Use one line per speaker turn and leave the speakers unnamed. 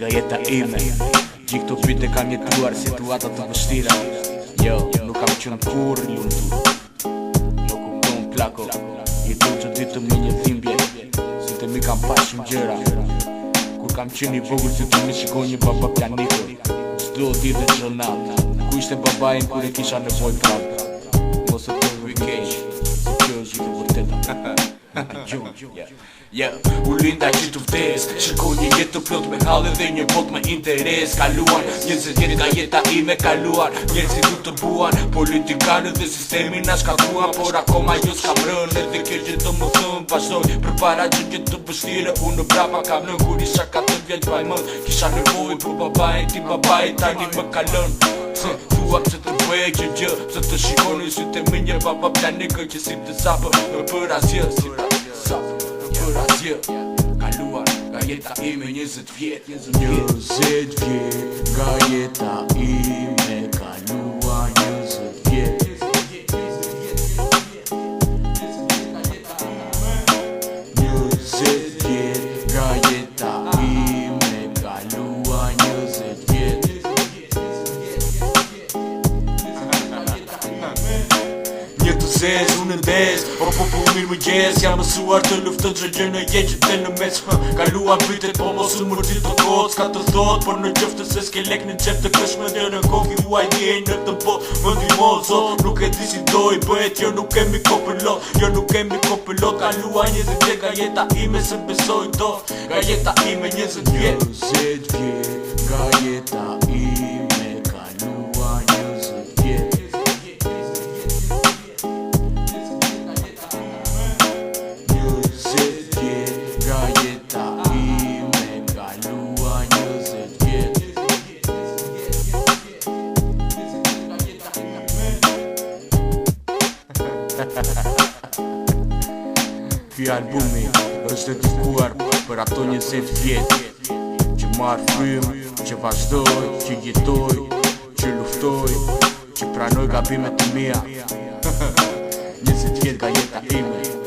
nga jeta ime. Gjik të vite kam jetuar situata të vështira. Jo, nuk kam qenë kur lumtur. Nuk kupton plako, jetu që ditë me një dhimbje. Si të mi kam pashim gjëra. Kur kam qenë i vogël si të mi shikoj një baba pianikër. Çdo ditë në xhonat, ku ishte babajin kur e kisha nevojë prapë. Mos e të keq, se kjo është e vërteta. U linda që të vdes, shikoj një jetë të plot me halë dhe një bot me interes. Kaluan, 20 vjet nga jeta ime kaluan, njerëzit nuk të buan, politikanë dhe sistemi na shkatruan. Por akoma jo s'kam rënë, edhe kjo që të më thëmë vazhdoj. Për para gjë të vështire, unë brapa kam nën. Kur isha 4 vjet vajmën, kisha nevojë për babajin, ti babajin tani më kalën. Se thua që të bëj që gjë, se të shikoni sytë me një baba pianikër që si të sapë më për asjë, si sapë për asjë. Kaluar nga jeta ime 20 vjet, 20 vjet nga jeta ime, kaluar 20 vjet. 20 vjet nga jeta ime, kaluar 20 vjet. Një të zez, unë ndez, por po mirë më gjes. Jam mësuar të luftën që gjë në jetë që të në mes. Kaluar vitet, po mos unë mërgjit të kocë. Ka të thot, por në qëftë se s'ke lek në qep të këshme. Në në koki uaj djej në të po më ndimo zot. Nuk e di si doj bëhet, jo nuk kemi kopëllot. Jo nuk kemi kopëllot, kaluar 20 vjet nga jeta ime, se besoj do. Nga jeta ime 20 vjet. 20 vjet nga jeta ime, kaluar 20 vjet. 20 vjet nga jeta ime, kaluar 20 vjet. Ky albumi është dedikuar për ato 20 vjet që marrë frymë, që vazhdoj, që jetoj, që luftoj, që pranoj gabimet e mia. 20 vjet nga jeta ime.